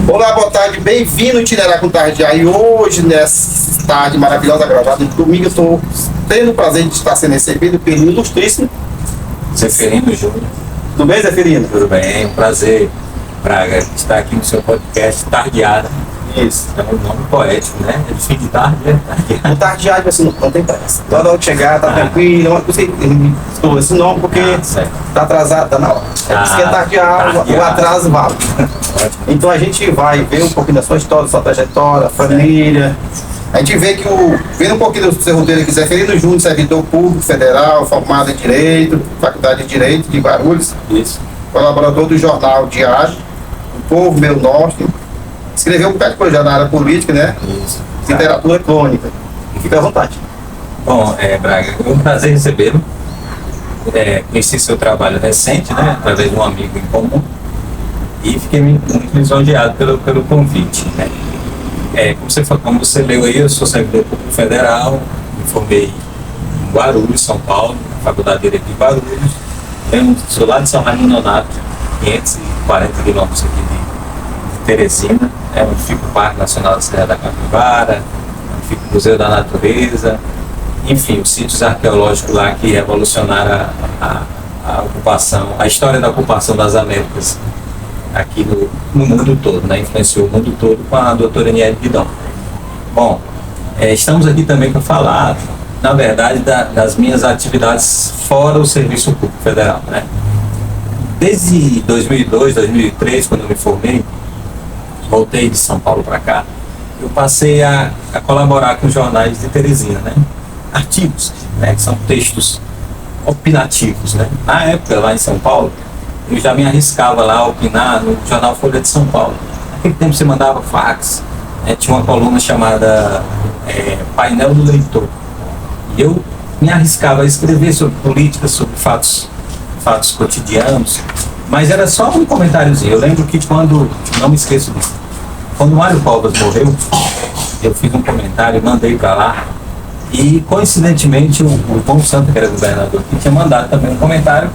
Olá, boa tarde, bem-vindo ao Itinerário com Tardear. E hoje, nessa tarde maravilhosa, agradável de domingo, eu estou tendo o prazer de estar sendo recebido pelo ilustríssimo Zeferino Júnior. Tudo bem, Zeferino? Tudo bem, um prazer, Braga, estar aqui no seu podcast Tardeada. Isso. É um nome poético, né? É de fim de tarde, né? O Tardear, você não tem pressa. Toda hora que chegar, tá tranquilo. Não sei esse nome porque tá atrasado, tá na hora. Diz que é Tardear, o atraso vale. Então a gente vai ver um pouquinho da sua história, da sua trajetória, família. A gente vê que vendo um pouquinho do seu roteiro aqui, Zeferino Júnior, servidor público federal, formado em Direito, Faculdade de Direito de Guarulhos. Isso. Colaborador do jornal Diário, O Povo, Meu Norte. Escreveu um bocado de coisa na área política, né? Isso. Literatura crônica. Fica à vontade. Bom, Braga, é um prazer recebê-lo. Conheci seu trabalho recente, né? Através de um amigo em comum. E fiquei muito lisonjeado pelo convite, né? Como você leu aí, eu sou servidor público federal, me formei em Guarulhos, São Paulo, na Faculdade de Direito de Guarulhos. Sou lá de São Raimundo Nonato, 540 quilômetros aqui de Teresina. Onde fica o Parque Nacional da Serra da Capivara, onde fica o Museu da Natureza, enfim, os sítios arqueológicos lá que revolucionaram a ocupação, a história da ocupação das Américas aqui no mundo todo, né? Influenciou o mundo todo com a doutora Aniele Guidon. Bom, estamos aqui também para falar, na verdade, das minhas atividades fora o Serviço Público Federal, né? Desde 2002, 2003, quando eu me formei, voltei de São Paulo para cá, eu passei a colaborar com jornais de Teresina, né? Artigos, né? Que são textos opinativos, né? Na época, lá em São Paulo, eu já me arriscava lá a opinar no jornal Folha de São Paulo. Naquele tempo você mandava fax, né? Tinha uma coluna chamada Painel do Leitor. E eu me arriscava a escrever sobre política, sobre fatos cotidianos, mas era só um comentáriozinho. Eu lembro que não me esqueço disso, quando o Mário Covas morreu, eu fiz um comentário, mandei para lá, e coincidentemente o Bom Santo, que era governador, que tinha mandado também um comentário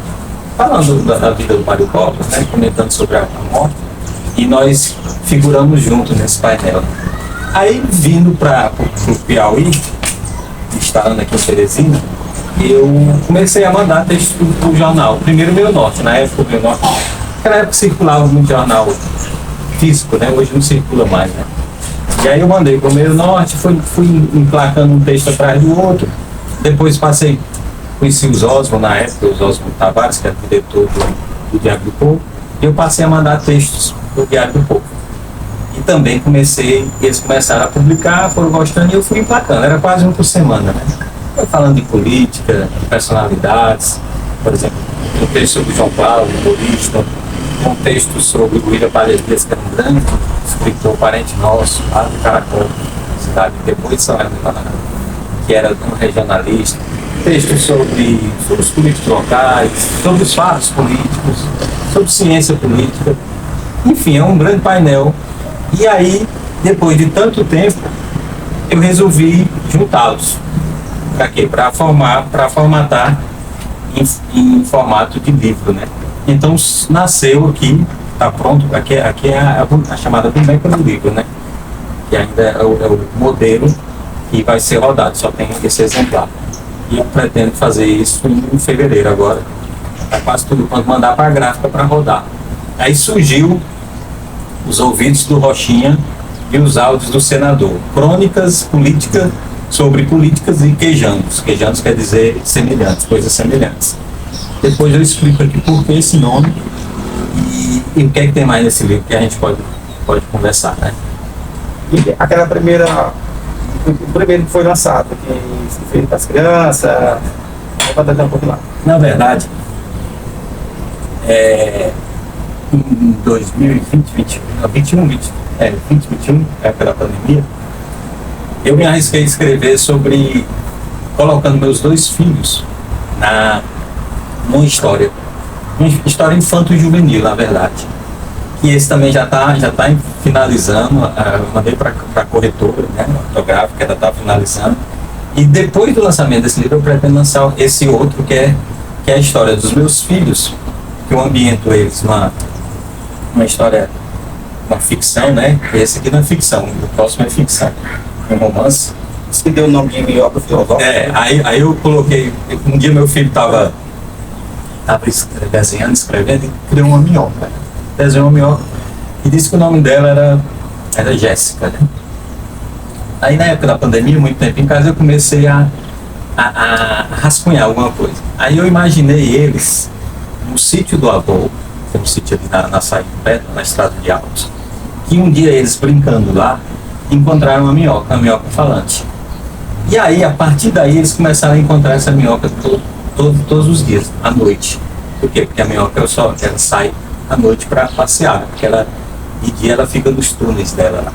falando da vida do Mário Covas, né, comentando sobre a morte, e nós figuramos juntos nesse painel. Aí, vindo para o Piauí, instalando aqui em Teresina, eu comecei a mandar texto para o jornal. Primeiro Meu Norte, na época o Meu Norte, naquela época circulava muito jornal físico, né? Hoje não circula mais, né? E aí eu mandei para o Meu Norte, fui emplacando um texto atrás do outro. Depois conheci os Oswald na época, os Oswald Tavares, que era diretor do Diário do Povo, e eu passei a mandar textos para o Diário do Povo. E também eles começaram a publicar, foram gostando e eu fui emplacando, era quase um por semana, né? Falando de política, de personalidades, por exemplo, um texto sobre João Paulo, humorista, um texto sobre o William Palheiras, que era um grande escritor, parente nosso, lá do Caracol, cidade depois de São Paulo, que era um regionalista, textos sobre os políticos locais, sobre os fatos políticos, sobre ciência política, enfim, é um grande painel. E aí, depois de tanto tempo, eu resolvi juntá-los. Para quê? Para formatar em formato de livro, né? Então nasceu aqui, está pronto, aqui é a chamada boneca do livro, né? Que ainda é o modelo que vai ser rodado, só tem esse exemplar. E eu pretendo fazer isso em fevereiro agora, tá quase tudo quando mandar para a gráfica para rodar. Aí surgiu Os Ouvidos do Rochinha e os Áudios do Senador, crônicas políticas sobre políticas e quejandos. Quejandos quer dizer semelhantes, coisas semelhantes. Depois eu explico aqui por que esse nome e o que é que tem mais nesse livro que a gente pode conversar, né? E aquela o primeiro que foi lançado, que fez para as crianças, pode dar um pouco lá. Na verdade, em 2020, 2021, época da pandemia, eu me arrisquei a escrever colocando meus dois filhos numa história infanto-juvenil, na verdade. E esse também já está finalizando, eu mandei para a corretora, né, ortográfica, ela está finalizando. E depois do lançamento desse livro, eu pretendo lançar esse outro, que é a história dos meus filhos, que eu ambiento eles numa história uma ficção, né? Esse aqui não é ficção, o próximo é ficção, um romance. Isso que deu o nome de minhoca filosófica. Aí eu coloquei, um dia meu filho tava desenhando, escrevendo, e criou uma minhoca. Desenhou uma minhoca e disse que o nome dela era Jéssica, né? Aí na época da pandemia, muito tempo em casa, eu comecei a rascunhar alguma coisa. Aí eu imaginei eles no sítio do avô, tem um sítio ali na saída, perto, na estrada de Altos, que um dia eles brincando lá, encontraram uma minhoca falante. E aí, a partir daí, eles começaram a encontrar essa minhoca todos os dias, à noite. Por quê? Porque a minhoca ela sai à noite para passear, porque de dia ela fica nos túneis dela lá.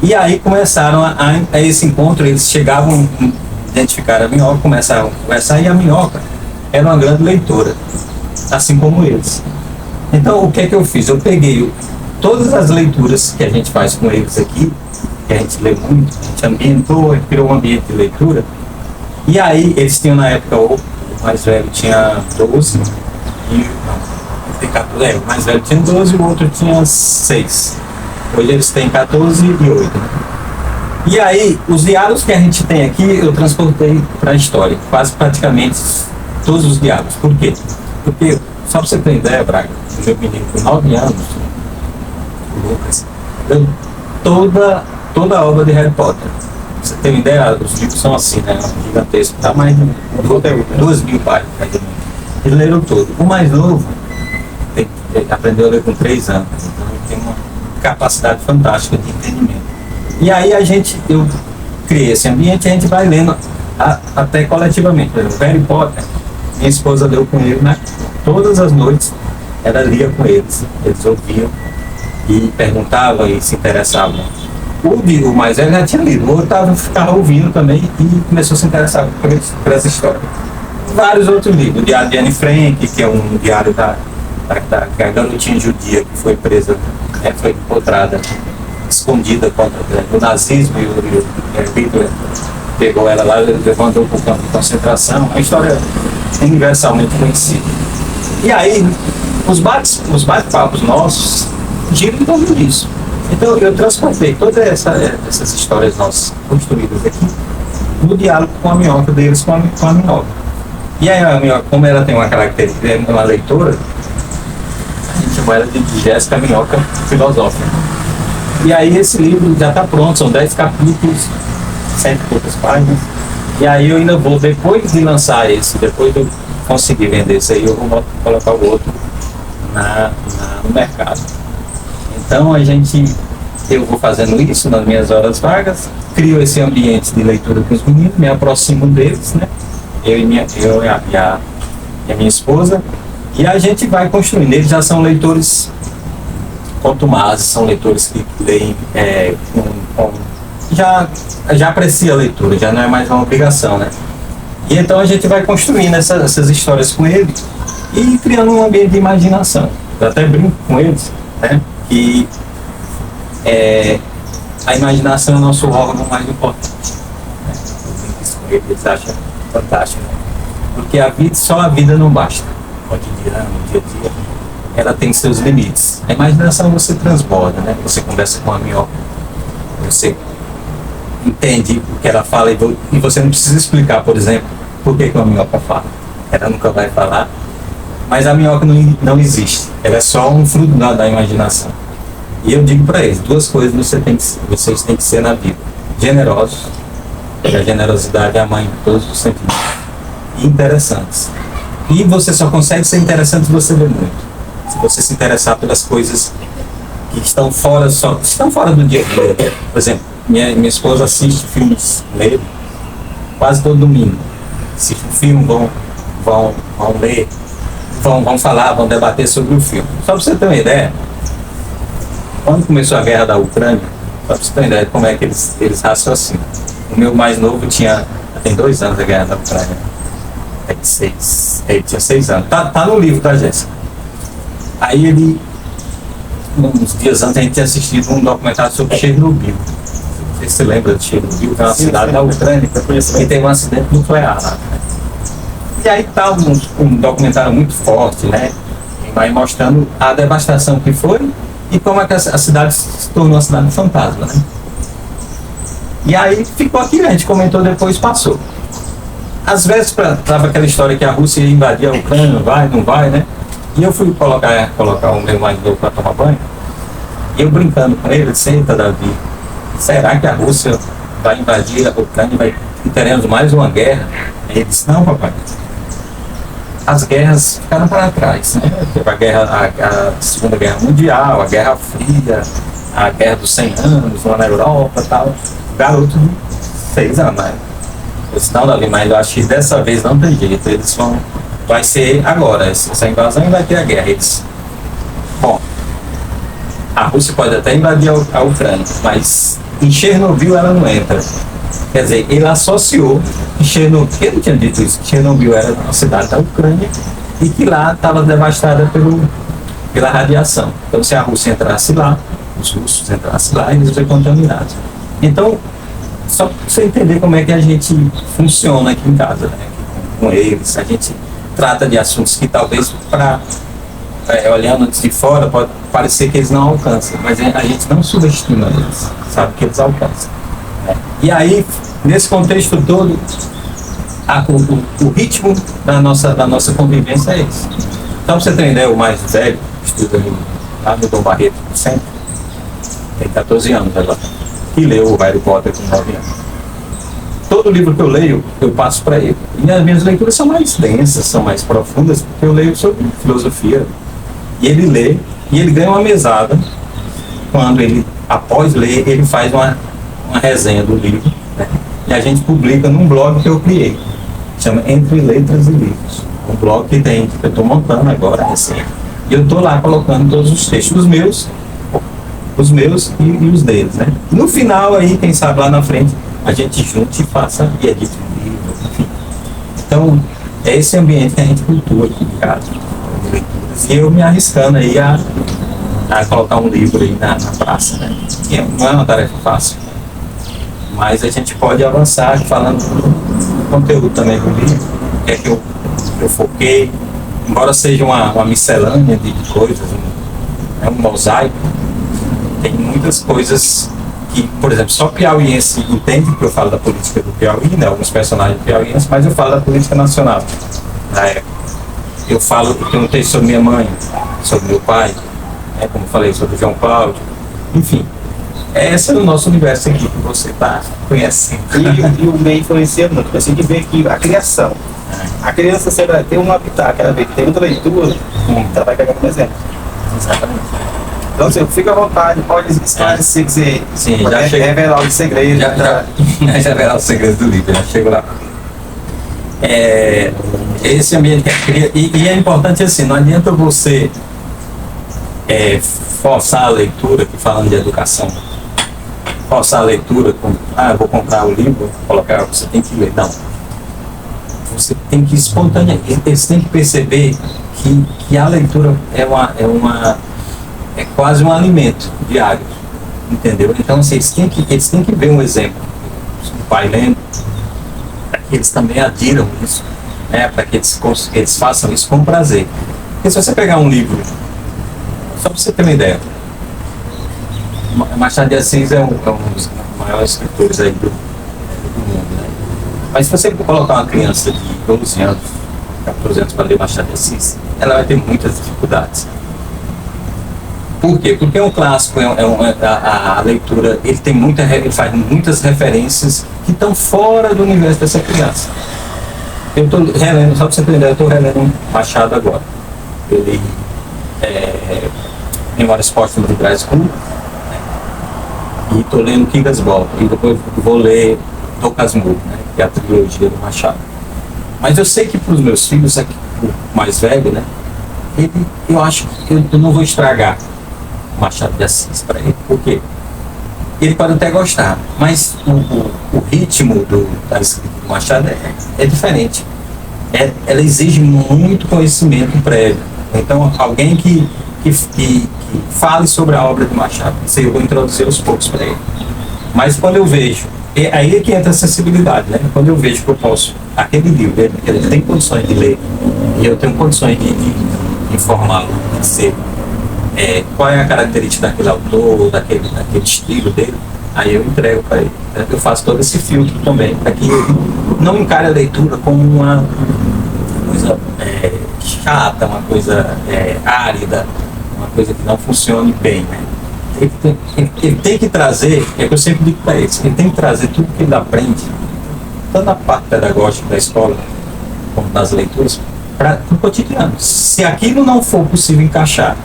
E aí começaram a esse encontro, eles chegavam, identificaram a minhoca, começaram a conversar, e a minhoca era uma grande leitora, assim como eles. Então, o que é que eu fiz? Eu peguei todas as leituras que a gente faz com eles aqui, que a gente lê muito, a gente ambientou, criou um ambiente de leitura, e aí eles tinham na época, o mais velho tinha 12, o mais velho tinha 12 e o outro tinha 6. Hoje eles têm 14 e 8. Né? E aí, os diálogos que a gente tem aqui, eu transportei para a história, quase praticamente todos os diálogos. Por quê? Porque, só para você ter ideia, Braga, o meu menino com 9 anos, o Lucas, leu toda a obra de Harry Potter. Pra você ter uma ideia, os livros são assim, né? Gigantesco, tá mais de 2.000 páginas. Eles leram todo. O mais novo ele aprendeu a ler com 3 anos, então ele tem uma capacidade fantástica de entendimento. E aí eu criei esse ambiente e a gente vai lendo até coletivamente. Por exemplo, Harry Potter, minha esposa leu com ele, né? Todas as noites ela lia com eles ouviam e perguntavam e se interessavam. O mais velho já tinha lido, o outro ficava ouvindo também e começou a se interessar por essa história. Vários outros livros, o Diário de Anne Frank, que é um diário da garotinha judia que foi presa, foi encontrada escondida contra o nazismo, e o Hitler pegou ela lá, levantou para o campo de concentração. Uma história universalmente conhecida. E aí, os bate-papos nossos giram em torno disso. Então eu transportei todas essas histórias nossas construídas aqui no diálogo com a minhoca deles, com a minhoca. E aí a minhoca, como ela tem uma característica, é uma leitora, a gente chama ela de Jéssica Minhoca Filosófica. E aí esse livro já está pronto, são 10 capítulos, 100 e poucas páginas. E aí eu ainda vou, depois de lançar esse, depois de eu conseguir vender esse aí, eu vou colocar o outro no mercado. Então eu vou fazendo isso nas minhas horas vagas, crio esse ambiente de leitura com os meninos, me aproximo deles, né? Eu e a minha esposa, e a gente vai construindo. Eles já são leitores contumazes, são leitores que leem já aprecia a leitura, já não é mais uma obrigação, né? E então a gente vai construindo essas histórias com eles e criando um ambiente de imaginação. Eu até brinco com eles, né? Que a imaginação é o nosso órgão mais importante. Né? Eles acham fantástico, né? Porque só a vida não basta. O cotidiano, o dia a dia, ela tem seus limites. A imaginação você transborda, né? Você conversa com a minhoca, você entende o que ela fala e você não precisa explicar, por exemplo, por que a minhoca fala. Ela nunca vai falar, mas a minhoca não existe. Ela é só um fruto da imaginação. E eu digo para eles, 2 coisas vocês têm que ser na vida: generosos, porque a generosidade é a mãe de todos os sentimentos, e interessantes. E você só consegue ser interessante se você ler muito. Se você se interessar pelas coisas que estão fora do dia a dia. Por exemplo, minha esposa assiste filmes nele quase todo domingo. Assiste um filme, vão ler, vão falar, vão debater sobre o filme. Só para você ter uma ideia, quando começou a guerra da Ucrânia, só para você ter uma ideia de como é que eles raciocinam. O meu mais novo tem 2 anos a guerra da Ucrânia. Ele tinha 6 anos. Tá no livro da Jéssica. Aí uns dias antes, a gente tinha assistido um documentário sobre Chernobyl. Não sei se você lembra de Chernobyl, que é uma cidade da Ucrânia que tem um acidente nuclear lá. Né? E aí tá um documentário muito forte, né? E vai mostrando a devastação que foi e como é que a cidade se tornou uma cidade fantasma, né? E aí ficou aquilo, a gente comentou depois, passou. Às vezes tava aquela história que a Rússia ia invadir a Ucrânia, vai, não vai, né? E eu fui colocar o meu mais novo para tomar banho, e eu brincando com ele, disse: eita, Davi, será que a Rússia vai invadir a Ucrânia e teremos mais uma guerra? Ele disse: não, papai, as guerras ficaram para trás, né? Teve a Segunda Guerra Mundial, a Guerra Fria, a Guerra dos 100 anos lá na Europa e tal. Garoto de 6 anos, né? Eu disse: não, Davi, mas eu acho que dessa vez não tem jeito, vai ser agora, essa invasão e vai ter a guerra. Eles, bom, a Rússia pode até invadir a Ucrânia, mas em Chernobyl ela não entra. Quer dizer, ele associou que Chernobyl, ele tinha dito isso, que Chernobyl era uma cidade da Ucrânia e que lá estava devastada pela radiação. Então, se a Rússia entrasse lá, os russos entrassem lá, eles seriam contaminados. Então, só para você entender como é que a gente funciona aqui em casa, né? Com eles, a gente trata de assuntos que talvez olhando de fora pode parecer que eles não alcançam, mas a gente não subestima eles, sabe que eles alcançam, né? E aí, nesse contexto todo, o ritmo da nossa convivência é esse. Então, pra você ter ideia, o mais velho, estuda lá no Dom Barreto, no centro, tem 14 anos agora, que leu o Harry Potter com 9 anos. Todo livro que eu leio, eu passo para ele. E as minhas leituras são mais densas, são mais profundas, porque eu leio sobre filosofia. E ele lê, e ele ganha uma mesada. Quando ele, após ler, ele faz uma resenha do livro, né? E a gente publica num blog que eu criei. Chama Entre Letras e Livros. Um blog que eu estou montando agora, recém. E eu estou lá colocando todos os textos, os meus e os deles, né? No final aí, quem sabe lá na frente, a gente junte e faça e edite um livro, enfim. Então, é esse ambiente que a gente cultua aqui em casa. E eu me arriscando aí a colocar um livro aí na praça, né? Que não é uma tarefa fácil. Mas a gente pode avançar falando do conteúdo também do livro, que é que eu foquei, embora seja uma miscelânea de coisas, um mosaico, tem muitas coisas que, por exemplo, só piauiense entende que eu falo da política do Piauí, né? Alguns personagens piauienses, mas eu falo da política nacional. Eu falo que tem um texto sobre minha mãe, sobre meu pai, né? Como eu falei, sobre o João Cláudio, enfim. Esse é o nosso universo aqui que você está conhecendo. E o meio influencia muito. Você tem que ver que a criação. A criança sempre tem um habitat, ela vê que tem muita leitura, ela vai pegar um exemplo. Exatamente. Então, assim, fica à vontade, pode esclarecer, dizer, sim, pode revelar os segredos. Já revelar os segredos do livro, já chego lá. Esse ambiente que cria, e é importante assim, não adianta você forçar a leitura, que falando de educação, forçar a leitura com, eu vou comprar o livro, colocar, você tem que ler. Não. Você tem que espontaneamente, eles têm que perceber que a leitura é quase um alimento diário, entendeu? Então, assim, eles têm que ver um exemplo. O pai lendo, para que eles também adiram isso, né? Para que eles façam isso com prazer. Porque se você pegar um livro, só para você ter uma ideia, Machado de Assis é um dos maiores escritores aí do mundo, né? Mas se você colocar uma criança de 12 anos, 14 anos para ler Machado de Assis, ela vai ter muitas dificuldades. Por quê? Porque é um clássico, a leitura, ele faz muitas referências que estão fora do universo dessa criança. Eu estou relendo, só para você entender, eu estou relendo Machado agora. Ele Memórias Póstumas de Brás Cubas, né? E estou lendo Quincas Volta, e depois vou ler Dom Casmurro, né? Que é a trilogia do Machado. Mas eu sei que para os meus filhos, aqui, o mais velho, né? Eu acho que eu não vou estragar Machado de Assis para ele, porque ele pode até gostar, mas o ritmo da escrita do Machado é diferente. Ela exige muito conhecimento prévio. Então, alguém que fale sobre a obra de Machado, isso aí eu vou introduzir aos poucos para ele. Mas quando eu vejo, aí é que entra a sensibilidade, né? Quando eu vejo que eu posso, aquele livro, ele tem condições de ler, e eu tenho condições de informá-lo, de ser qual é a característica daquele autor, daquele estilo dele, aí eu entrego para ele. Eu faço todo esse filtro também, para que ele não encare a leitura como uma coisa chata, uma coisa árida, uma coisa que não funcione bem, né? Ele tem que trazer, é que eu sempre digo para eles, ele tem que trazer tudo que ele aprende, tanto na parte pedagógica da escola, como nas leituras, para o cotidiano. Se aquilo não for possível encaixar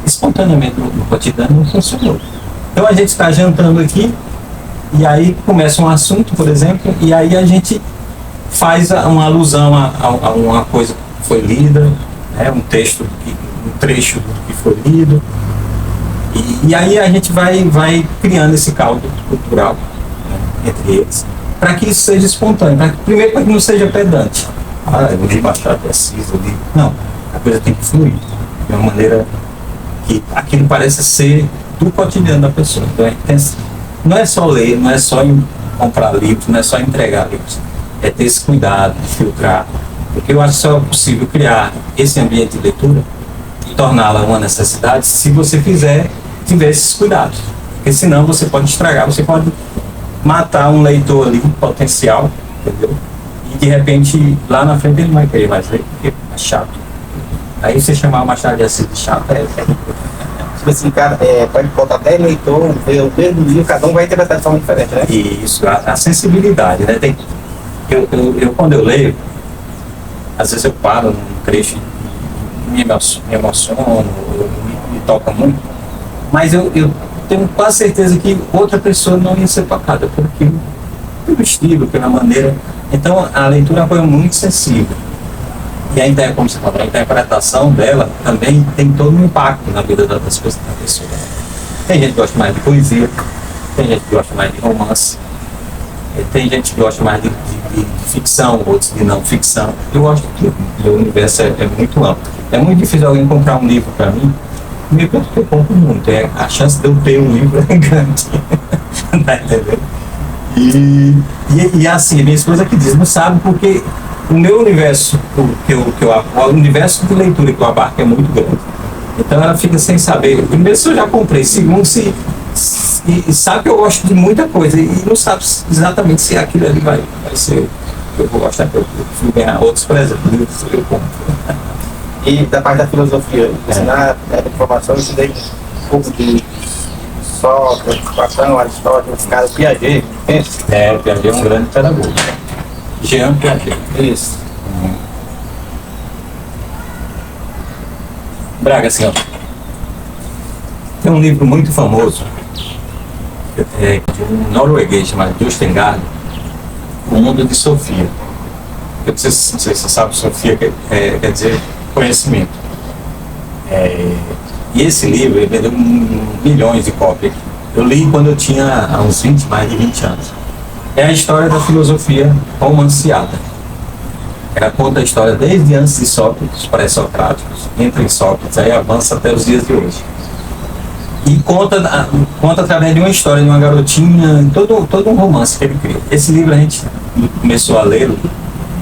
espontaneamente no cotidiano, não funcionou. Então a gente está jantando aqui, e aí começa um assunto, por exemplo, e aí a gente faz uma alusão a uma coisa que foi lida, né, um trecho do que foi lido, e aí a gente vai criando esse caldo cultural, né, entre eles, para que isso seja espontâneo, primeiro para que não seja pedante. Eu li Machado de Assis, não, a coisa tem que fluir de uma maneira que aquilo pareça ser do cotidiano da pessoa. Então a gente pensa, não é só ler, não é só comprar livros, não é só entregar livros, é ter esse cuidado de filtrar, porque eu acho que só é possível criar esse ambiente de leitura e torná-la uma necessidade se você tiver esses cuidados, porque senão você pode estragar, você pode matar um leitor ali potencial, entendeu? E de repente lá na frente ele não vai querer mais ler, porque é chato. Aí você chamar o Machado de Assis de chato Tipo assim, cara, pode botar até leitor, ver o mesmo livro, cada um vai interpretar de forma diferente, né? Isso, a sensibilidade, né? Eu quando eu leio, às vezes eu paro num trecho e me emociono, me toca muito, mas eu tenho quase certeza que outra pessoa não ia ser tocada por aquilo, pelo estilo, pela maneira. Então a leitura foi muito sensível. E ainda, como você falou, a interpretação dela também tem todo um impacto na vida das pessoas. Tem gente que gosta mais de poesia, tem gente que gosta mais de romance, tem gente que gosta mais de ficção, outros de não ficção. Eu gosto de tudo. O universo é muito amplo. É muito difícil alguém comprar um livro para mim, mesmo que eu compro muito. A chance de eu ter um livro é grande. Tá entendendo? E assim, minha esposa que diz, não sabe porque o meu universo, o universo de leitura que eu abarco é muito grande. Então ela fica sem saber. Primeiro, se eu já comprei. Segundo, se sabe que eu gosto de muita coisa e não sabe exatamente se aquilo ali vai ser eu vou gostar, que eu fui ganhar outros presentes. Eu compro. E da parte da filosofia, ensinar informação, eu estudei um pouco de Sócrates, Platão, Aristóteles, cara, Piaget. Piaget é um grande pedagogo. Jean Piaget. Isso. Braga, assim, ó. Tem um livro muito famoso de um norueguês chamado Kierkegaard, O Mundo de Sofia. Eu não sei se você sabe, Sofia quer dizer conhecimento. E esse livro ele vendeu milhões de cópias. Eu li quando eu tinha uns mais de 20 anos. É a história da filosofia romanceada. Ela conta a história desde antes de Sócrates, pré-socráticos, entra em Sócrates, aí avança até os dias de hoje. E conta através de uma história de uma garotinha, todo um romance que ele cria. Esse livro a gente começou a ler,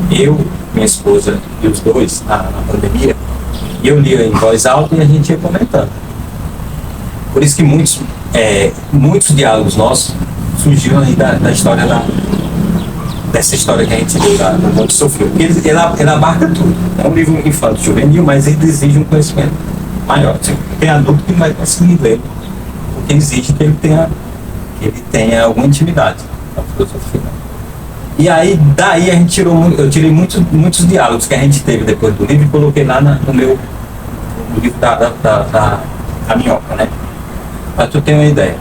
eu, minha esposa e os dois, na pandemia, e eu lia em voz alta e a gente ia comentando. Por isso que muitos diálogos nossos surgiram aí da história dessa história que a gente leu do Mundo de Sofia. Porque ele abarca tudo. É um livro infantil juvenil, mas ele exige um conhecimento maior. Tem adulto que não vai conseguir ler, porque exige que ele tenha alguma intimidade com a filosofia. E aí, daí eu tirei muitos diálogos que a gente teve depois do livro e coloquei lá no livro da minhoca, né? Para tu ter uma ideia,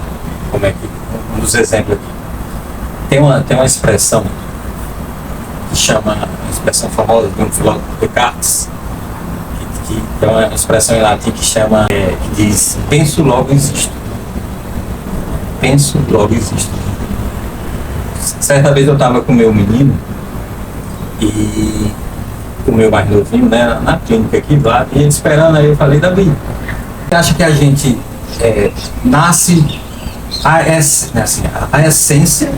como é que, um dos exemplos aqui. Tem uma expressão que chama, uma expressão famosa de um filósofo Descartes, que é uma expressão em latim que chama, que diz, penso, logo existo. Penso, logo existo. Certa vez eu estava com o meu menino e o meu mais novinho, né, na clínica aqui lá, e ele esperando, aí eu falei, Davi, você acha que a gente nasce a essência,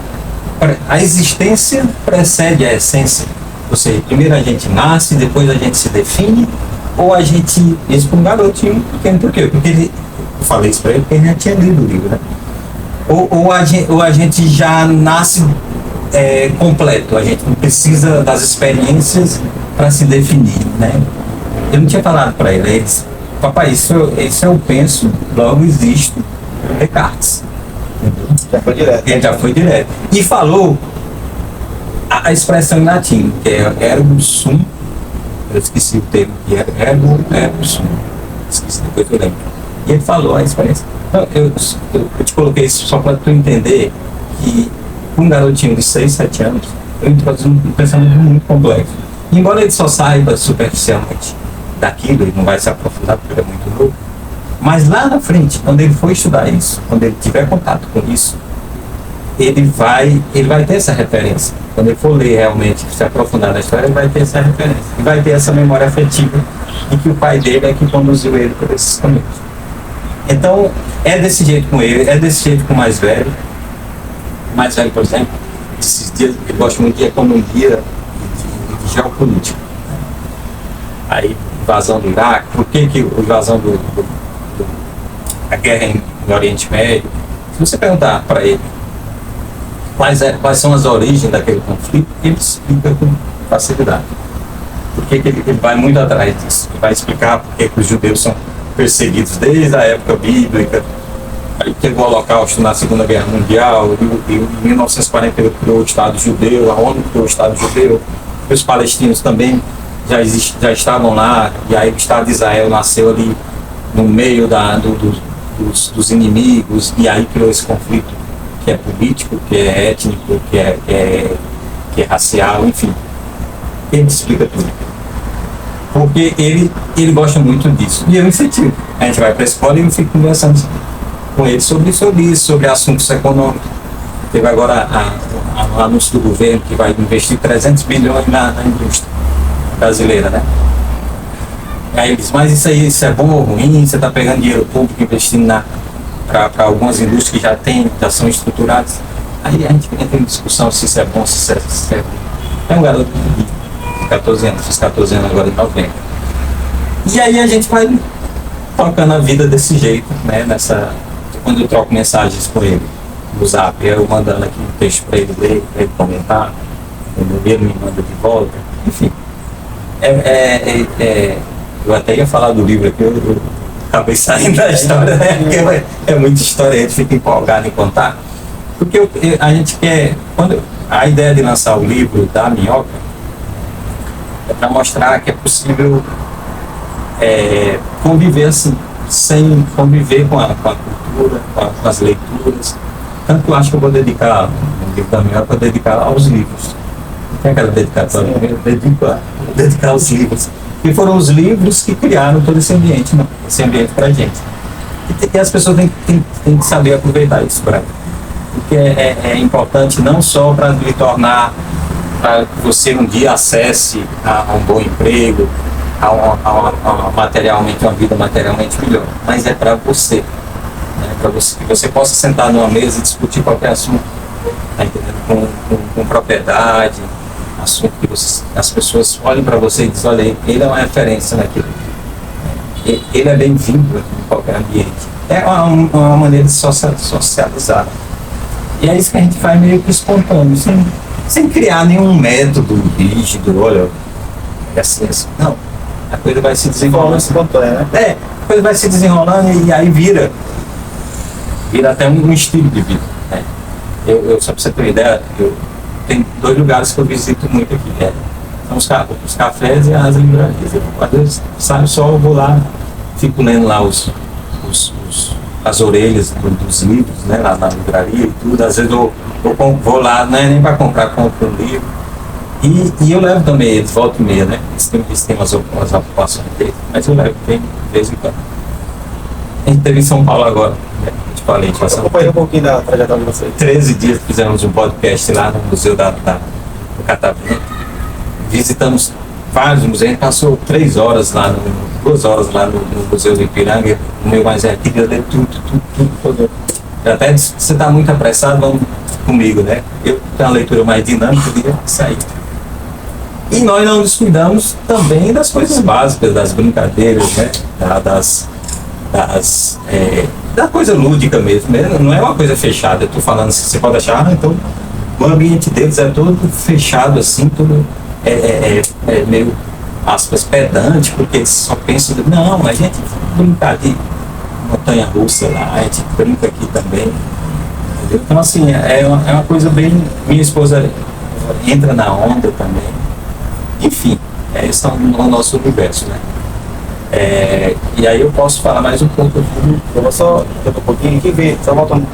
a existência precede a essência? Ou seja, primeiro a gente nasce, depois a gente se define, ou a gente, isso para um garotinho pequeno, por quê? Porque Eu falei isso para ele porque ele já tinha lido o livro, né? Ou a gente já nasce completo, a gente não precisa das experiências para se definir, né? Eu não tinha falado para ele, ele disse, papai, isso eu penso, logo existo, Descartes. Já foi direto. Ele já foi direto. E falou a expressão em latim, que é ergo sum, eu esqueci o termo, que é ergo sum, esqueci, depois eu lembro. E ele falou a expressão. Então, eu te coloquei isso só para tu entender que um garotinho de 6, 7 anos, eu introduzo um pensamento muito complexo. E embora ele só saiba superficialmente daquilo, ele não vai se aprofundar porque ele é muito novo, mas lá na frente, quando ele for estudar isso, quando ele tiver contato com isso, ele vai ter essa referência. Quando ele for ler realmente, se aprofundar na história, ele vai ter essa referência. E vai ter essa memória afetiva de que o pai dele é que conduziu ele por esses caminhos. Então, é desse jeito com ele, é desse jeito com o mais velho. O mais velho, por exemplo, esses dias, ele gosta muito de economia e de geopolítica. Aí, invasão do Iraque, por que a invasão a guerra no Oriente Médio? Se você perguntar para ele quais são as origens daquele conflito, ele explica com facilidade. Por que ele vai muito atrás disso? Ele vai explicar por que os judeus são perseguidos desde a época bíblica. Aí teve o Holocausto na Segunda Guerra Mundial, e em 1948 criou o Estado Judeu, a ONU criou o Estado Judeu, e os palestinos também já estavam lá, e aí o Estado de Israel nasceu ali no meio dos inimigos, e aí criou esse conflito que é político, que é étnico, que é racial, enfim. Ele explica tudo. Porque ele gosta muito disso. E eu incentivo. A gente vai para a escola e eu fico conversando com ele sobre isso, sobre assuntos econômicos. Teve agora o anúncio do governo que vai investir 300 bilhões na indústria brasileira, né? Aí ele diz, mas isso é bom ou ruim? Você está pegando dinheiro público investindo para algumas indústrias que já são estruturadas. Aí a gente entra em discussão se isso é bom, se isso é ruim. É um garoto de 14 anos, fiz 14 anos agora em novembro. E aí a gente vai tocando a vida desse jeito, né? Quando eu troco mensagens com ele no Zap, eu mandando aqui um texto para ele ler, para ele comentar, ele me manda de volta, enfim. Eu até ia falar do livro aqui, eu acabei saindo da história, né? Porque é muita história, a gente fica empolgado em contar. Porque a gente quer, a ideia de lançar o livro da Minhoca é para mostrar que é possível conviver assim, sem conviver com a cultura, com as leituras. Tanto que eu acho que eu vou dedicar o livro da Minhoca, vou dedicar aos livros. Tem aquela dedicatória, eu dedicar aos livros. E foram os livros que criaram todo esse ambiente para a gente. E as pessoas têm que saber aproveitar isso, porque é importante não só para lhe tornar, para que você um dia acesse a um bom emprego, materialmente, uma vida materialmente melhor, mas é para você, né? Para que você possa sentar numa mesa e discutir qualquer assunto, tá entendendo? Com propriedade, assunto que as pessoas olhem para você e dizem, olha, ele é uma referência naquilo. Ele é bem-vindo em qualquer ambiente. É uma maneira de socializar. E é isso que a gente faz meio que espontâneo, sem criar nenhum método rígido, olha, é assim. Não. A coisa vai se desenrolando. Espontânea, né? A coisa vai se desenrolando e aí vira até um estilo de vida. Né? Só para você ter uma ideia, tem 2 lugares que eu visito muito aqui. São os cafés e as livrarias. Às vezes, sabe, só eu vou lá, fico lendo lá as orelhas dos livros, né, lá na livraria e tudo. Às vezes eu vou lá, não é nem para comprar, compro um livro. E eu levo também eles, volta e meia, né? Eles têm umas ocupações deles, mas eu levo bem de vez em quando. A gente teve em São Paulo agora, né? Te falei, Eu acompanhei um pouquinho da trajetória de vocês. 13 dias fizemos um podcast lá no Museu do Catavento. Visitamos vários museus, a gente passou 3 horas lá, 2 horas lá no Museu do Ipiranga. O meu mais velho queria ler tudo. Eu até disse, você está muito apressado, vamos comigo, né? Eu tenho uma leitura mais dinâmica, eu queria sair. E nós não descuidamos também das coisas básicas, das brincadeiras, né? da coisa lúdica mesmo, né? Não é uma coisa fechada. Eu tô falando assim, você pode achar, então o ambiente deles é todo fechado assim, tudo é meio, aspas, pedante, porque eles só pensam, não, a gente brincar de montanha-russa lá, a gente brinca aqui também. Entendeu? Então assim, é uma coisa bem, minha esposa entra na onda também. Enfim, esse é o nosso universo, né? E aí eu posso falar mais um pouco. Eu vou só um pouquinho aqui ver, só voltando,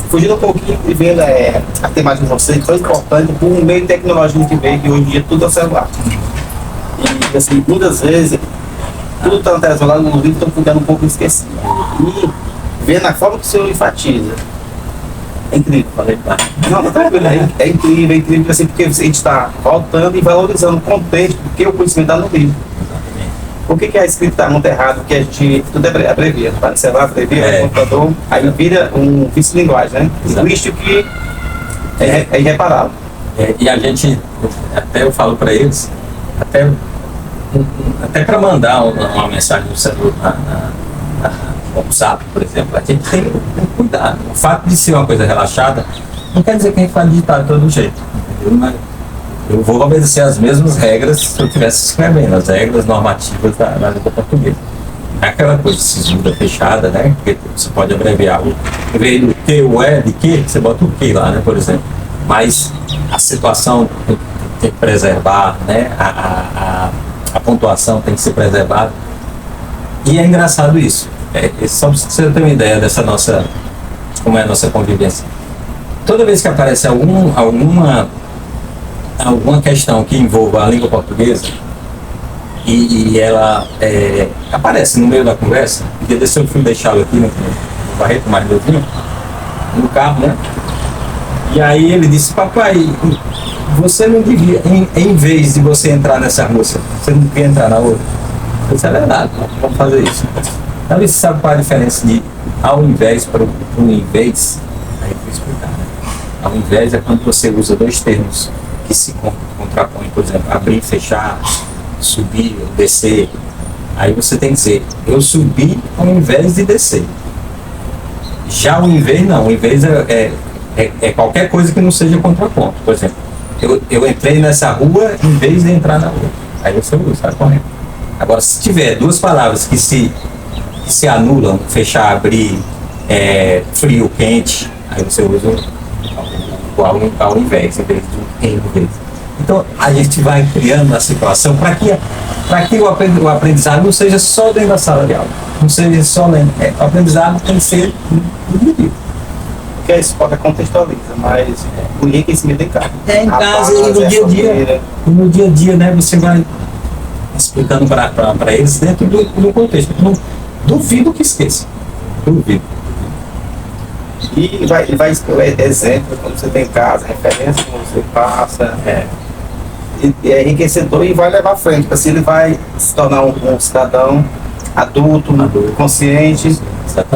fugindo um pouquinho e vendo a temática de vocês, tão importante por um meio tecnológico que veio, que hoje em dia tudo é celular. E assim, muitas vezes, tudo está no celular, nos vídeos estão ficando um pouco esquecidos. E vendo a forma que o senhor enfatiza, é incrível, falei, tá? Não, tá tranquilo, é incrível, assim, porque a gente está voltando e valorizando o contexto, porque o conhecimento está no livro. Por que a escrita está muito errado? Porque a gente tudo é abrevia, tá no celular, abrevia, no computador, aí vira um vício de linguagem, né? Linguístico que é irreparável. E a gente, até eu falo para eles, até para mandar uma mensagem no celular, no WhatsApp, por exemplo, a gente tem que cuidar. O fato de ser uma coisa relaxada não quer dizer que a gente vai digitar de todo jeito. Mas eu vou obedecer as mesmas regras se eu estivesse escrevendo, as regras normativas da língua portuguesa. Não é aquela coisa sisuda, fechada, né? Porque você pode abreviar em vez do que, o de que, você bota o que lá, né? Por exemplo. Mas a situação tem que preservar, né? A pontuação tem que ser preservada. E é engraçado isso. Só para você ter uma ideia como é a nossa convivência. Toda vez que aparece alguma questão que envolva a língua portuguesa e ela aparece no meio da conversa, porque desse eu fui deixá-lo aqui no Barreto mais novinho, no carro, né? E aí ele disse, papai, você não devia, em vez de você entrar nessa rua, você não devia entrar na outra. Isso é verdade, vamos fazer isso. Então você sabe qual é a diferença de ao invés para o invés? Aí eu vou explicar, né? Ao invés é quando você usa dois termos que se contrapõem, por exemplo, abrir, fechar, subir, descer. Aí você tem que dizer, eu subi ao invés de descer. Já o invés não, o invés é qualquer coisa que não seja contraponto. Por exemplo, eu entrei nessa rua em vez de entrar na rua. Aí você usa, está correto. Agora, se tiver duas palavras que se anulam, fechar, abrir, frio, quente, aí você usa ao invés, em vez de em vez. Então, a gente vai criando a situação para que o aprendizado não seja só dentro da sala de aula, não seja só lendo. O aprendizado tem que ser no livro. Porque a escola contextualiza, mas o enriquecimento em casa. Em casa e no dia a dia. E no dia a dia, né, você vai explicando para eles dentro do contexto. Não duvido que esqueça. Duvido. E vai exemplo quando você tem em casa, referência quando você passa. E é enriquecedor e vai levar à frente, porque assim ele vai se tornar um cidadão adulto, consciente,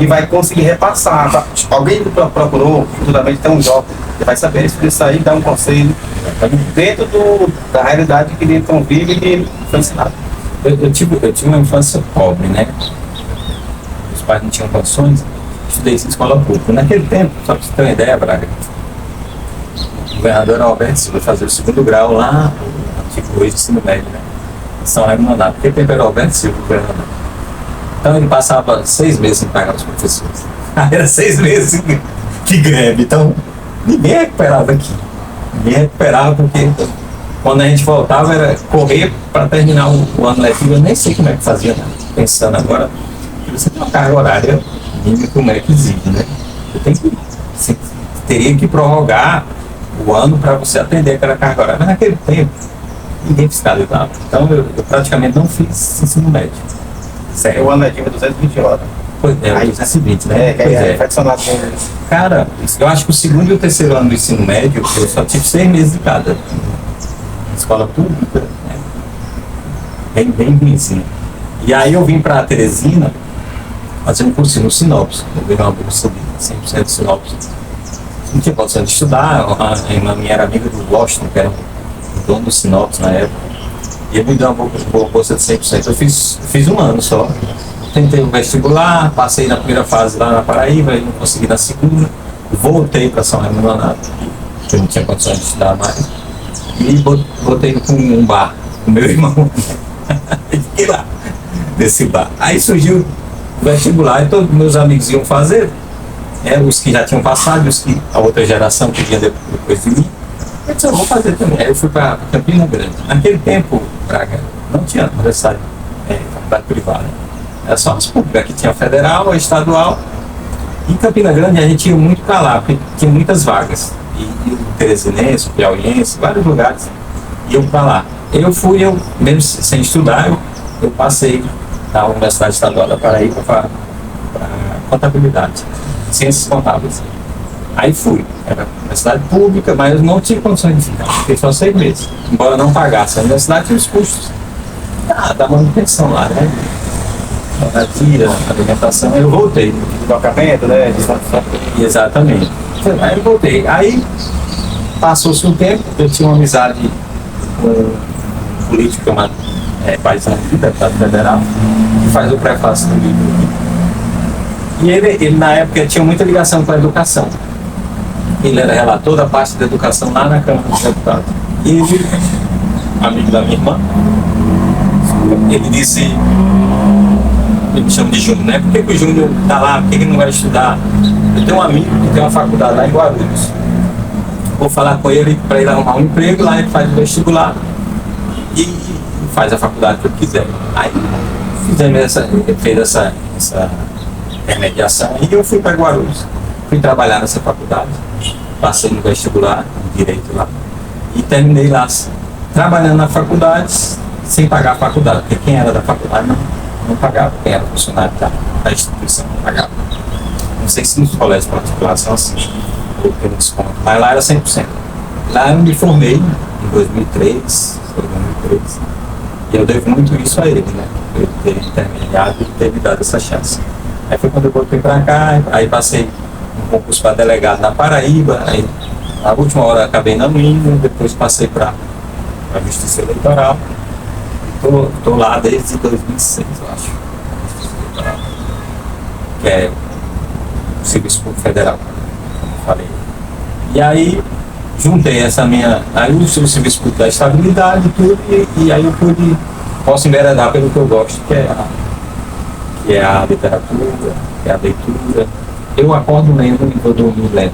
e vai conseguir repassar. Alguém que procurou, futuramente tem um jovem, ele vai saber isso aí, dar um conselho dentro da realidade que ele convive e que foi ensinado. Eu tive uma infância pobre, né? Os pais não tinham condições, estudei em escola pública. Naquele tempo, só para você ter uma ideia, Braga, o governador Alberto Silva fazer o segundo grau lá, tipo hoje ensino médio, né? São Raimundo Nonato, porque tempo era Alberto Silva, o governador. Então ele passava 6 meses sem pagar os professores. Era 6 meses de greve, então ninguém recuperava aqui. Ninguém recuperava porque quando a gente voltava era correr para terminar o ano letivo. Eu nem sei como é que fazia, né? Pensando agora, você tem uma carga horária mínima que o MEC exige, né? Você teria que prorrogar o ano para você atender aquela carga horária. Mas naquele tempo, ninguém fiscalizava. Então eu praticamente não fiz ensino médio. Certo. O ano letivo é 220 horas. Pois é, 220, né? Pois é. Cara, eu acho que o segundo e o terceiro ano do ensino médio, eu só tive 6 meses de cada. Escola pública, né? Bem ruimzinho. E aí eu vim para Teresina fazer um curso no Sinopes. Eu ganhei uma bolsa de 100% de Sinopes. Não tinha condição de estudar. A irmã minha era amiga do Washington, que era o dono do Sinopes na época. E ele me deu uma bolsa de 100%. Eu fiz um ano só. tentei o vestibular, passei na primeira fase lá na Paraíba, e não consegui na segunda, voltei para São Raimundo Nonato, porque eu não tinha condições de estudar mais, e botei com um bar, com meu irmão, e fiquei lá, nesse bar. Aí surgiu o vestibular, e todos meus amigos iam fazer, os que já tinham passado, os que a outra geração que vinha depois de mim, eu disse, eu vou fazer também. Aí eu fui para Campina Grande. Naquele tempo, Braga, não tinha universidade, faculdade privada. Era só as públicas, que tinha federal, a estadual. Em Campina Grande a gente ia muito para lá, porque tinha muitas vagas. E o Teresinense, o Piauiense, vários lugares iam para lá. Eu mesmo sem estudar, eu passei da Universidade Estadual da Paraíba para contabilidade, ciências contábeis. Aí fui, era universidade pública, mas eu não tinha condições de ficar, fiquei só 6 meses, embora não pagasse. A universidade tinha os custos da manutenção lá, né? Moradia, alimentação, eu voltei. Deslocamento, né? Exatamente. Aí eu voltei. Aí passou-se um tempo, eu tinha uma amizade com um político chamado Paisão, deputado federal, que faz o prefácio do livro. E ele na época tinha muita ligação com a educação. Ele era relator da parte da educação lá na Câmara dos Deputados. E ele, amigo da minha irmã, ele disse, ele me chama de Júnior, né? Por que o Júnior está lá? Por que ele não vai estudar? Eu tenho um amigo que tem uma faculdade lá em Guarulhos. Vou falar com ele para ele arrumar um emprego, lá ele faz o vestibular e faz a faculdade que eu quiser. Aí fez essa intermediação e eu fui para Guarulhos. Fui trabalhar nessa faculdade, passei no vestibular, direito lá, e terminei lá trabalhando na faculdade sem pagar a faculdade, porque quem era da faculdade não pagava, quem era funcionário da instituição não pagava. Não sei se nos colégios particulares são assim, ou tem desconto, mas lá era 100%. Lá eu me formei em 2003, e eu devo muito isso a ele, né? Ele ter intermediado e ter me dado essa chance. Aí foi quando eu voltei para cá, aí passei um concurso para delegado na Paraíba, aí na última hora acabei não indo, depois passei para a Justiça Eleitoral. Estou lá desde 2006, eu acho. Justiça Eleitoral, que é o Serviço Público Federal, como eu falei. E aí juntei essa minha. Aí o Serviço Público da Estabilidade e tudo, e aí eu posso enveredar pelo que eu gosto, que é a literatura, que é a leitura. Eu acordo lendo e vou dormir lendo.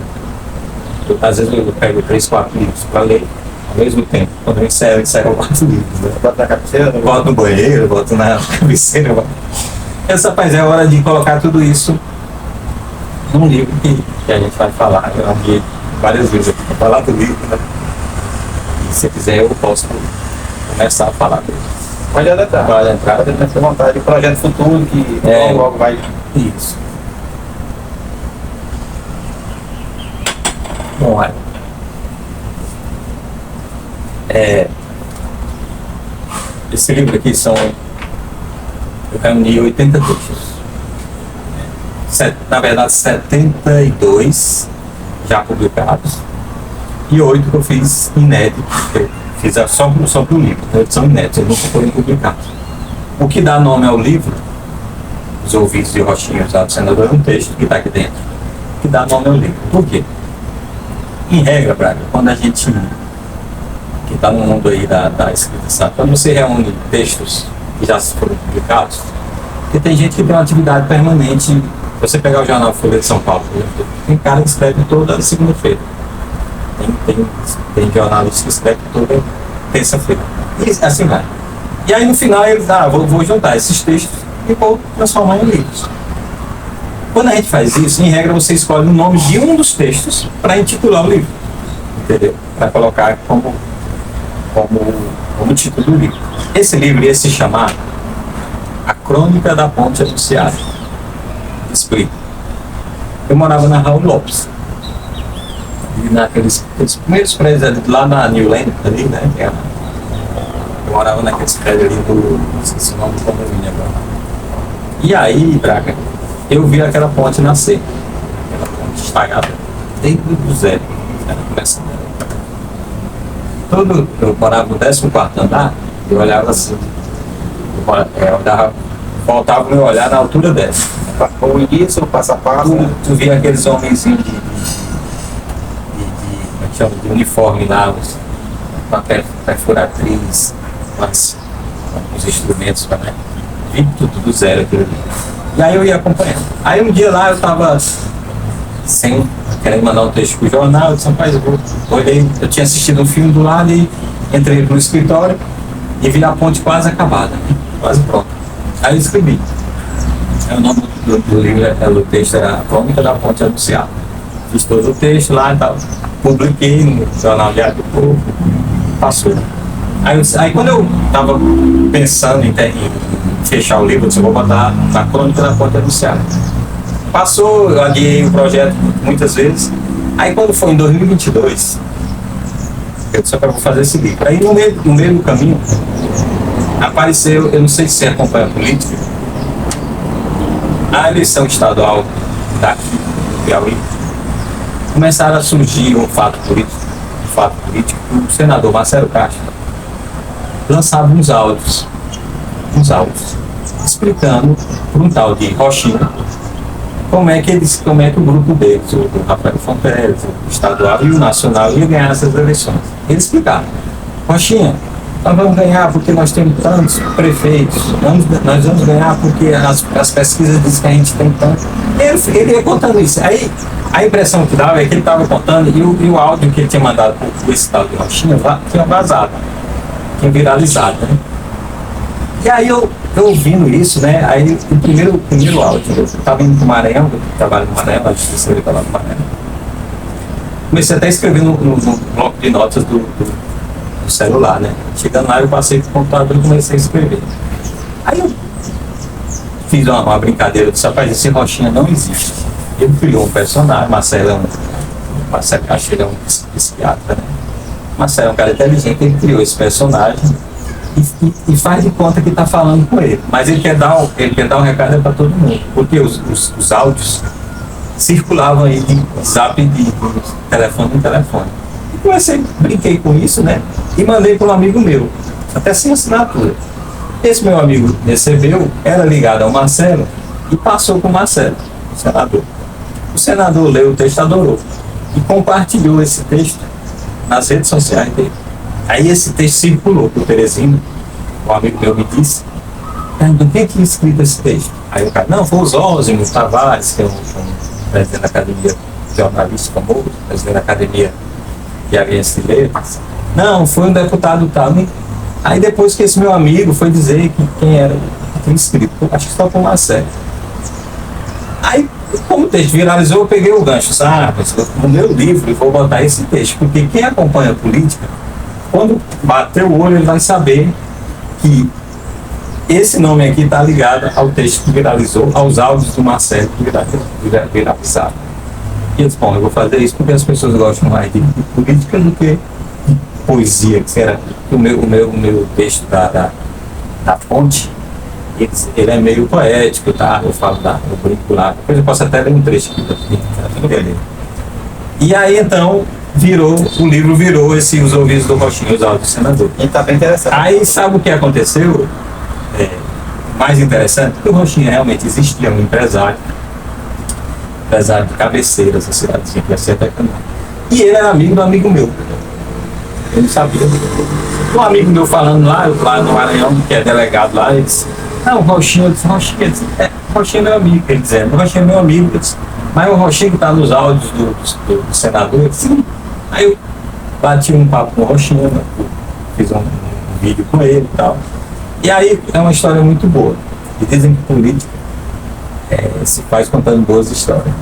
Às vezes eu pego 3, 4 livros para ler ao mesmo tempo. Quando eu encerro 4 livros. Né? Bota na cabeceira? Boto no banheiro, boto na cabeceira. Essa, rapaz, é hora de colocar tudo isso num livro que a gente vai falar. Eu amei várias vezes aqui para falar do livro. Né? E se quiser eu posso começar a falar dele. Pode adentrar. Pode entrar, pode ter vontade. Projeto futuro que logo vai. Isso. Bom, esse livro aqui eu reuni 80 textos. Na verdade, 72 já publicados e 8 que eu fiz inéditos. Eu fiz só para o livro, edição inédita, eu nunca foram publicados. O que dá nome ao livro, os ouvidos de Rochinha usados do senador, é um texto que está aqui dentro, que dá nome ao livro. Por quê? Em regra, Braga, quando a gente que está no mundo aí da escrita, sabe? Quando você reúne textos que já foram publicados, porque tem gente que tem uma atividade permanente. Você pegar o jornal Folha de São Paulo, tem cara que escreve toda segunda-feira. Tem jornalista que escreve toda terça-feira. E assim vai. E aí no final ele vou juntar esses textos e vou transformar em livros. Quando a gente faz isso, em regra você escolhe o nome de um dos textos para intitular o livro. Entendeu? Para colocar como título do livro. Esse livro ia se chamar A Crônica da Ponte Anunciada. Explico. Eu morava na Raul Lopes. E naqueles primeiros prédios lá na New Land, ali, né? Eu morava naqueles prédios ali não esqueci o nome do condomínio agora. E aí, Braga, eu vi aquela ponte nascer. Aquela ponte estagada. Desde o zero. Ela começando. Eu morava no 14º andar, eu olhava assim. Eu olhava faltava o meu olhar na altura dela. O início, o passo a passo. Tu via aqueles homenzinhos como é que chama, de uniforme lá, com a perfuratriz, com os instrumentos, né? Vi tudo do zero aquilo ali. E aí eu ia acompanhando. Aí um dia lá eu tava querendo mandar um texto pro jornal, eu disse, rapaz, eu tinha assistido um filme do lado e entrei no escritório e vi a ponte quase acabada, quase pronta. Aí eu escrevi. O nome do livro, o texto era A Crônica da Ponte Anunciada. Fiz todo o texto lá e tal, publiquei no Jornal Diário do Povo, passou. Aí quando eu estava pensando em fechar o livro, eu disse, vou botar A Crônica da Ponte Anunciada. Passou, eu adiei o projeto muitas vezes. Aí quando foi em 2022, eu disse, eu vou fazer esse livro. Aí no meio do caminho, apareceu, eu não sei se você acompanha a política, a eleição estadual daqui, do Piauí, começaram a surgir um fato político, o senador Marcelo Castro lançava uns áudios, explicando para um tal de Rochinha como é que o grupo deles, o Rafael Fonteles, o estadual e o nacional, ia ganhar essas eleições. Ele explicava, Rochinha, nós vamos ganhar porque nós temos tantos prefeitos, nós vamos ganhar porque as pesquisas dizem que a gente tem tanto. Ele ia contando isso. Aí a impressão que dava é que ele estava contando e o áudio que ele tinha mandado por esse tal de Rochinha tinha vazado, tinha viralizado, né? E aí eu ouvindo isso, né? Aí o primeiro áudio, eu estava indo para o Maranhão, eu trabalho no Maranhão, a justiça eleita lá no Maranhão. Comecei até a escrever no bloco de notas do celular, né? Chegando lá, eu passei pro computador e comecei a escrever. Aí eu fiz uma brincadeira, eu disse, rapaz, esse Rochinha não existe. Ele criou um personagem, Marcelo Castro é um psiquiatra, né? Marcelo é um cara inteligente, ele criou esse personagem e faz de conta que está falando com ele. Mas ele quer dar um recado para todo mundo, porque os áudios circulavam aí de zap de telefone em telefone. Brinquei com isso, né? E mandei para um amigo meu, até sem assinatura. Esse meu amigo recebeu, era ligado ao Marcelo e passou para o Marcelo, o senador. O senador leu o texto, adorou e compartilhou esse texto nas redes sociais dele. Aí esse texto circulou para o Teresino, um amigo meu me disse, quem tinha escrito esse texto? Aí o cara, não, foi o Zósimo Tavares, que é um presidente da Academia Jornalista famoso, presidente da Academia Piauiense de Letras. Não, foi um deputado tal. Aí depois que esse meu amigo foi dizer quem era que tinha escrito, acho que só com o Marcelo. Aí, como o texto viralizou, eu peguei o gancho, no meu livro eu vou botar esse texto, porque quem acompanha a política, quando bater o olho, ele vai saber que esse nome aqui está ligado ao texto que viralizou, aos áudios do Marcelo que viralizaram. E eu disse, bom, eu vou fazer isso porque as pessoas gostam mais de política do que de poesia, que era o meu texto da ponte. Ele é meio poético, tá? Eu falo eu brinco lá. Depois eu posso até ler um trecho aqui. E aí então o livro virou Os Ouvidos do Rochinha, os áudios do senador. E tá bem interessante. Aí sabe o que aconteceu? Mais interessante, que o Rochinha realmente existia, um empresário de cabeceiras, a cidadezinha que ia ser até Canoa. E ele era amigo do amigo meu. Eu não sabia. Um amigo meu falando lá no Maranhão, que é delegado lá, ele disse, não, o Rochinha, eu disse, Rochinha é meu amigo, ele dizendo, Rochinha é meu amigo, eu disse, mas o Rochinha que está nos áudios do senador, eu disse, sim. Aí eu bati um papo com o Rochinha, fiz um vídeo com ele e tal. E aí é uma história muito boa. E dizem que política se faz contando boas histórias.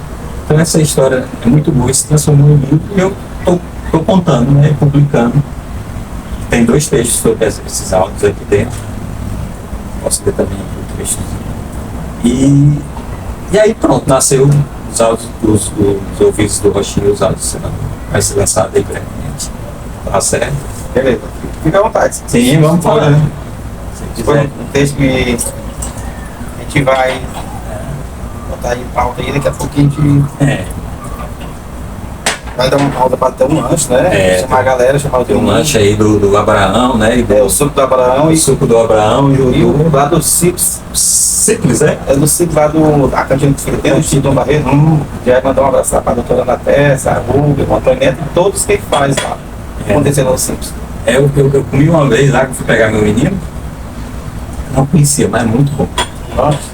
Então essa história é muito boa, se transformou em livro e eu estou contando, né, publicando. Tem 2 textos sobre esses áudios aqui dentro. Posso ler também o trecho. E aí pronto, nasceu os áudios dos ouvidos do Rochinha e os áudios do senador. Vai ser lançado aí brevemente. Tá certo? Beleza. Fica à vontade. Sim, vamos falar, né? Foi um texto que a gente vai botar em pauta aí, daqui a pouco a gente... Vai dar uma pausa para ter um lanche, né? Chamar a galera, chamar o Tem um lanche aí do Abraão, né? E o suco do Abraão o suco do Abraão e o lá do Simples. Simples, é? É do Simples lá da cantina que fica dentro do Tito Barreto. Já mandar um abraço lá para a doutora Ana Tessa, a Rúbia, o Antônio Neto, todos que faz lá. Acontecendo no Simples. Eu comi uma vez lá que eu fui pegar meu menino. Não conhecia, mas é muito bom. Nossa.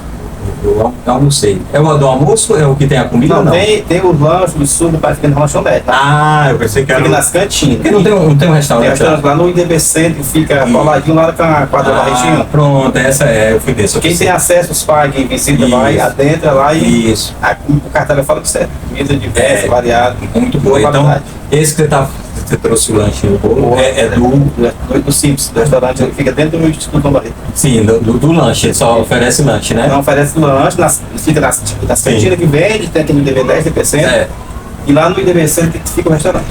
Eu almocei. É o do almoço ou é o que tem a comida? Não, Não. Tem os lanches, o suco, parece que tem no lanchonete. Tá? Ah, eu pensei que era. Fica nas cantinas. Porque não tem um Tem restaurante. restaurante lá no IDB Centro, fica coladinho lá com a quadra da Barretinho. Pronto, essa é, eu fui desse. Quem tem acesso, os pais, quem visita, vai, adentra lá e Isso. o cartão fala que certo. Comida diversa, variada. Muito boa. Então, esse que você trouxe o lanche e o bolo é do Simples, do restaurante, ele fica dentro do Instituto Dom Barreto. Sim, do lanche, ele só oferece lanche, né? Não oferece lanche, fica nas cantinas que vende, tem aqui no IDB10, IDB Centro. E lá no IDB Centro fica o restaurante.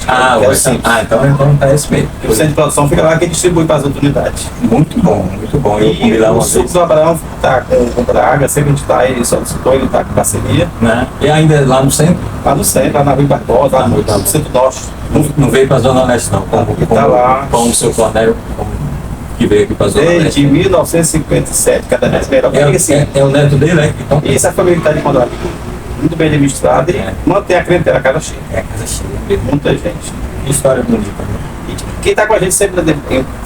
Então é esse mesmo. O centro de produção fica lá que distribui para as outras unidades. Muito bom, muito bom. Eu comi E lá o uma suco vez. do Abraão está com Braga, sempre a gente está, ele solicitou, ele está com parceria. Né? E ainda lá no centro? Lá no centro, lá na Rua Barbosa, lá no centro norte. Não veio para a Zona Leste, não. Como o seu Cornélio, que veio aqui para a Zona Leste. Desde 1957, cada vez melhor. É o neto dele, né? Então, E essa família que está de Condor, muito bem administrada e mantém a clientela casa cheia. é a casa cheia mesmo. Muita gente. Que história bonita, né? E quem está com a gente sempre,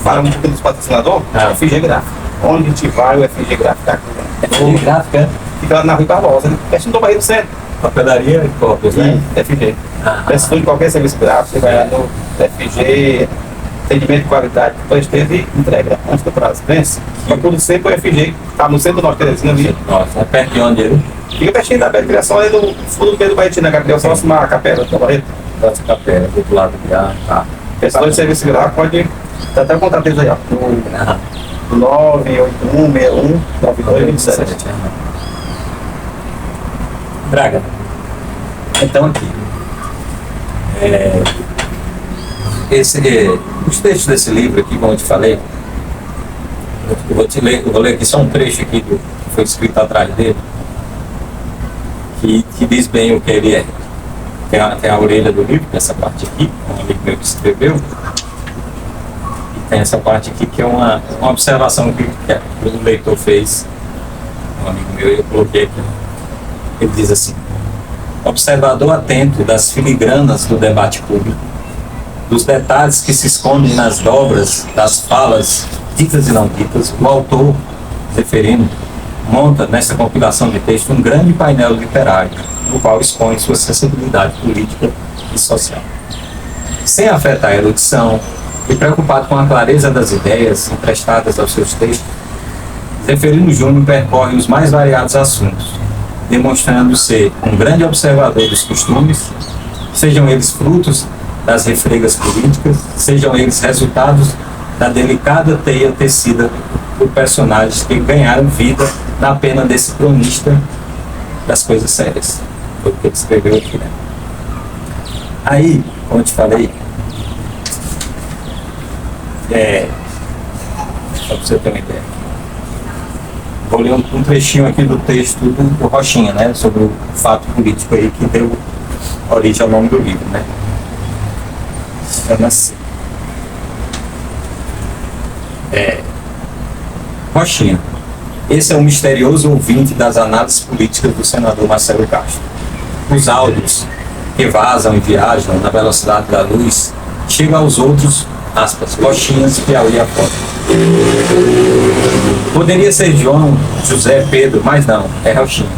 fala um pouco dos patrocinadores, é o FG Gráfico. Onde a gente vai, o FG Gráfico está com. Gráfica? Fica lá na Rua Barbosa, né? Perto do Barreiro Centro. Papelaria e cópias, né? FG. Precisou de qualquer serviço gráfico, você vai lá no FG, atendimento de qualidade, presteza e entrega antes do prazo. Pensa, procura sempre o FG, tá no centro do Norte Teresina ali. Nossa, é perto de onde ele? Fica pertinho da Bela Criação, ali no fundo do Pedro Baetina, Gabriel, próximo à capela do Barreto. Nossa capela, do outro lado de lá. Tá. Precisou de serviço gráfico, pode dar até o contato deles aí, ó. No 98161 9227. Braga. Então aqui. Os textos desse livro aqui, como eu te falei, eu vou ler aqui só um trecho aqui que foi escrito atrás dele, que diz bem o que ele é. Tem a orelha do livro, essa parte aqui, um amigo meu que escreveu, e tem essa parte aqui que é uma observação que o leitor fez, um amigo meu, e eu coloquei aqui. Ele diz assim: observador atento das filigranas do debate público, dos detalhes que se escondem nas dobras das falas ditas e não ditas, o autor, Zeferino, monta nessa compilação de texto um grande painel literário, no qual expõe sua sensibilidade política e social. Sem afetar a erudição e preocupado com a clareza das ideias emprestadas aos seus textos, Zeferino Júnior percorre os mais variados assuntos, demonstrando ser um grande observador dos costumes, sejam eles frutos das refregas políticas, sejam eles resultados da delicada teia tecida por personagens que ganharam vida na pena desse cronista das coisas sérias. Foi o que ele escreveu aqui, né? Aí, como eu te falei, só para você ter uma ideia. Vou ler um trechinho aqui do texto do Rochinha, né, sobre o fato político aí que deu origem ao nome do livro, né? Chama-se Rochinha. Esse é o misterioso ouvinte das análises políticas do senador Marcelo Castro. Os áudios que vazam e viajam na velocidade da luz chegam aos outros, aspas, Rochinhas, Piauí afora. Poderia ser João, José, Pedro, mas não, é Rochinha.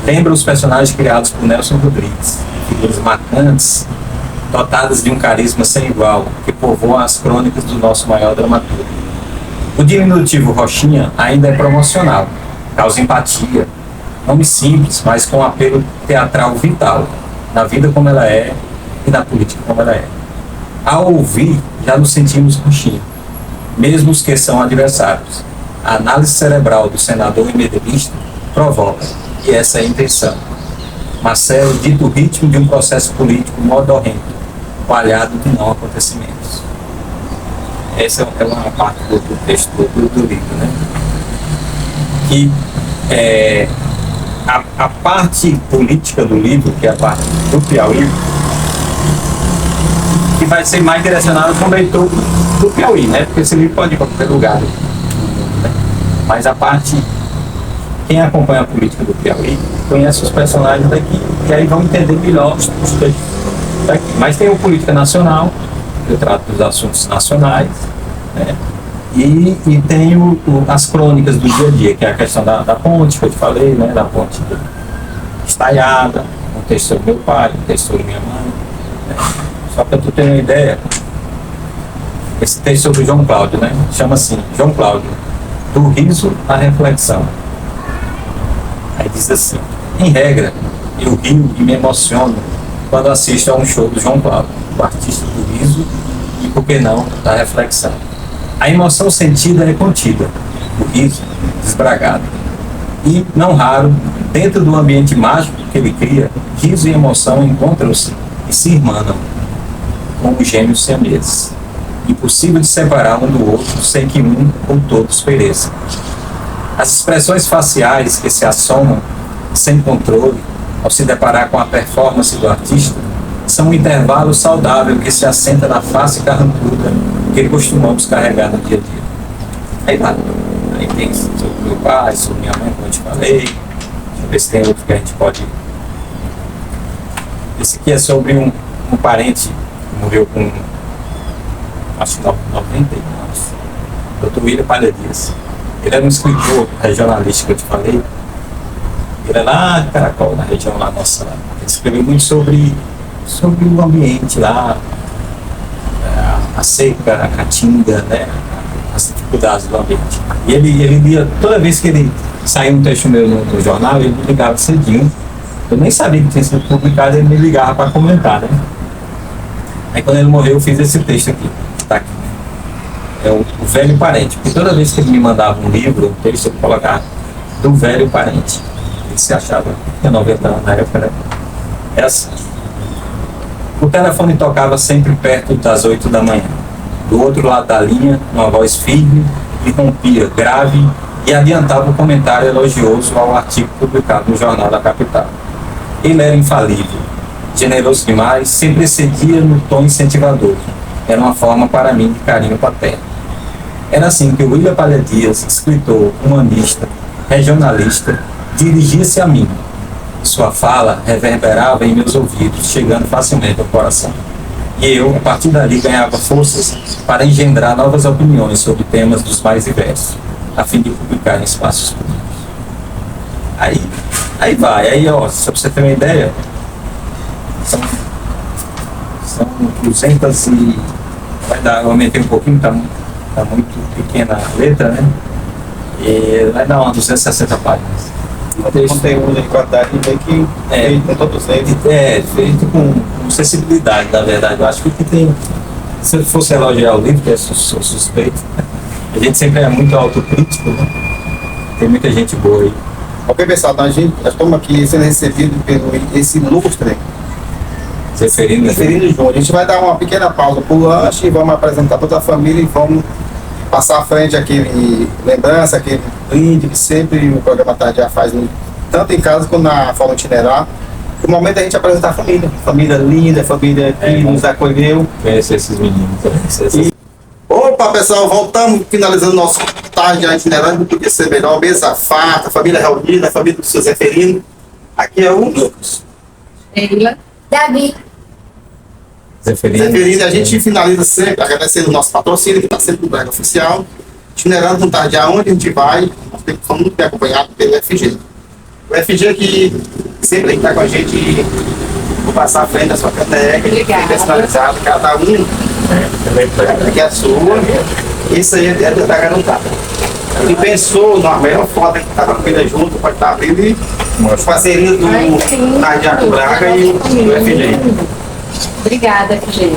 Lembra os personagens criados por Nelson Rodrigues, figuras marcantes, dotadas de um carisma sem igual, que povoam as crônicas do nosso maior dramaturgo. O diminutivo Rochinha ainda é promocional, causa empatia, nome simples, mas com apelo teatral vital, na vida como ela é e na política como ela é. Ao ouvir, já nos sentimos Rochinha, mesmo os que são adversários. A análise cerebral do senador emedelista provoca, e essa é a intenção. Marcelo dita o ritmo de um processo político modorrento, coalhado de não acontecimentos. Essa é uma parte do texto do livro, né? Que a parte política do livro, que é a parte do Piauí, vai ser mais direcionado para o leitor do Piauí, né? Porque esse livro pode ir para qualquer lugar. Né? Mas a parte, quem acompanha a política do Piauí, conhece os personagens daqui, e aí vão entender melhor os daqui. Mas tem o Política Nacional, que eu trato dos assuntos nacionais, né? E tem as crônicas do dia a dia, que é a questão da ponte, que eu te falei, né? Da ponte estaiada, um texto sobre meu pai, um texto sobre minha mãe. Né? Só para tu ter uma ideia, esse texto sobre João Cláudio, né? Chama assim, João Cláudio, do riso à reflexão. Aí diz assim, em regra, eu rio e me emociono quando assisto a um show do João Cláudio, o artista do riso e, por que não, da reflexão. A emoção sentida é contida, o riso desbragado. E, não raro, dentro do ambiente mágico que ele cria, riso e emoção encontram-se e se irmanam, como gêmeos siameses. Impossível de separar um do outro sem que um ou todos pereçam. As expressões faciais que se assomam sem controle ao se deparar com a performance do artista são um intervalo saudável que se assenta na face carrancuda que costumamos carregar no dia a dia. Aí vai. Aí tem sobre meu pai, sobre minha mãe, como eu te falei. Deixa eu ver se tem outro que a gente pode... Esse aqui é sobre um parente que morreu com, acho que 90 anos. Dr. William Palha Dias. Ele era um escritor regionalista que eu te falei. Ele é lá de Caracol, na região lá nossa. Ele escreveu muito sobre o ambiente lá, a seca, a caatinga, né? As dificuldades do ambiente. E ele lia, toda vez que ele saía um texto meu no jornal, ele me ligava cedinho. Eu nem sabia que tinha sido publicado, ele me ligava para comentar, né? Aí quando ele morreu, eu fiz esse texto aqui, tá aqui. É o Velho Parente, porque toda vez que ele me mandava um livro, um texto, eu colocava do Velho Parente. Ele se achava, tinha 90 anos na época, né? Era assim. O telefone tocava sempre perto das 8 da manhã. Do outro lado da linha, uma voz firme rompia grave e adiantava o comentário elogioso ao artigo publicado no Jornal da Capital. Ele era infalível, generoso demais, sempre excedia no tom incentivador. Era uma forma para mim de carinho paterno. Era assim que o William Palha Dias, escritor, humanista, regionalista, dirigia-se a mim. Sua fala reverberava em meus ouvidos, chegando facilmente ao coração. E eu, a partir dali, ganhava forças para engendrar novas opiniões sobre temas dos mais diversos, a fim de publicar em espaços públicos. Aí vai, ó, só para você ter uma ideia, são 200 e... vai dar, eu aumentei um pouquinho, tá muito pequena a letra, né? E vai dar umas 260 páginas. O conteúdo de qualidade meio que feito com todos eles. Feito com sensibilidade, na verdade. Eu acho que tem, se eu fosse elogiar o livro, que eu sou suspeito, a gente sempre é muito autocrítico, né? Tem muita gente boa aí. Ok, pessoal, então nós estamos aqui sendo recebidos pelo esse ilustre Zeferino Júnior. A gente vai dar uma pequena pausa para o lanche e vamos apresentar toda a família e vamos passar à frente aquele lembrança, aquele brinde que sempre o programa Tarde já faz, tanto em casa quanto na forma itinerar. O momento é a gente apresentar a família linda, família que nos acolheu. Conhecer esses meninos. Opa, pessoal, voltamos finalizando nosso Tarde já itinerante, não podia ser melhor, mesa farta, família reunida, família do seu Zeferino. Aqui é o Lucas. Sheila. Davi. Zeferino, a gente finaliza sempre agradecendo o nosso patrocínio, que está sempre no Brega Oficial, itinerando no Tarde onde a gente vai, nós estamos muito bem acompanhados pelo FG. O FG que sempre está com a gente, vou passar à frente da sua caneca, personalizado, cada um, aqui é a sua, isso aí é da garotada. Ele pensou na melhor foto que estava com ele junto, pode estar abrindo e parceria do Tarde Braga e do FG. Obrigada, FG.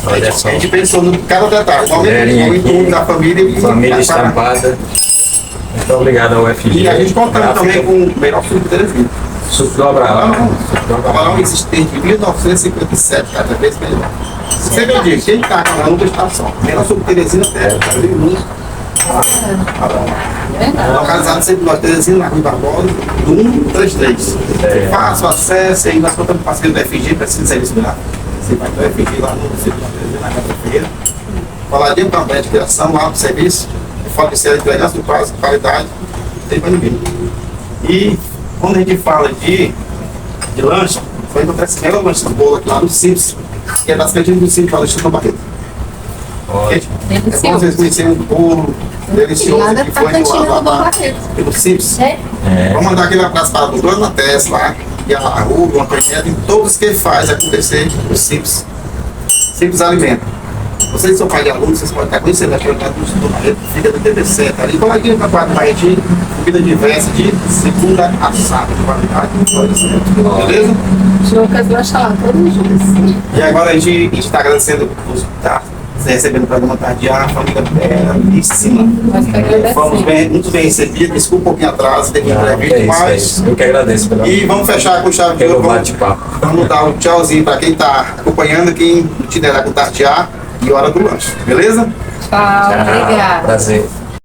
Olha só. A gente pensou no cada detalhe, o entorno da família e família estampada. Muito obrigado ao FG. E a gente contamos também com o melhor suco de Teresina. Suco do Abraão. Abraão existente de 1957, cada vez melhor. Sempre eu digo, quem está com a nova estação, melhor suco de Teresina até localizado sempre nós, Teresina, na Rua Barbosa, do 133. Fácil acesso, aí nós contamos com parceiro do FG para esse serviço lá. Você vai pedir lá no Secretaria na quarta-feira. Falar de campanha de criação lá do serviço. Fala de série de elegância, do prazo, de qualidade. Não tem para ninguém. E quando a gente fala de lanche, foi encontrar esse melhor lanche do bolo aqui lá no Simples, que é das cantinas do Simples, lá do Chico Barreto. É bom vocês conhecerem um bolo delicioso que foi pelo Simples. Vamos mandar aquele abraço para o Dona Tessa lá, e a Hugo, a Canheta, e todos que faz acontecer o Simples. Simples Alimento. Vocês são pai de alunos, vocês podem estar conhecendo a qualidade do Chico Barreto, fica do TB7 ali, coladinho com a quarta parede, comida diversa de segunda a sábado, qualidade, beleza? Lucas lancha lá todos os dias. E agora a gente está agradecendo por estar recebendo o programa Tardiar, a família belíssima. Fomos muito bem recebidos, desculpa um pouquinho atrás, teve um imprevisto, mas. Eu que agradeço pelo E vamos fechar com chave de ouro. Vamos dar um tchauzinho para quem está acompanhando, quem itinerar com Tardiar e hora do lanche, beleza? Tchau, obrigada. Prazer.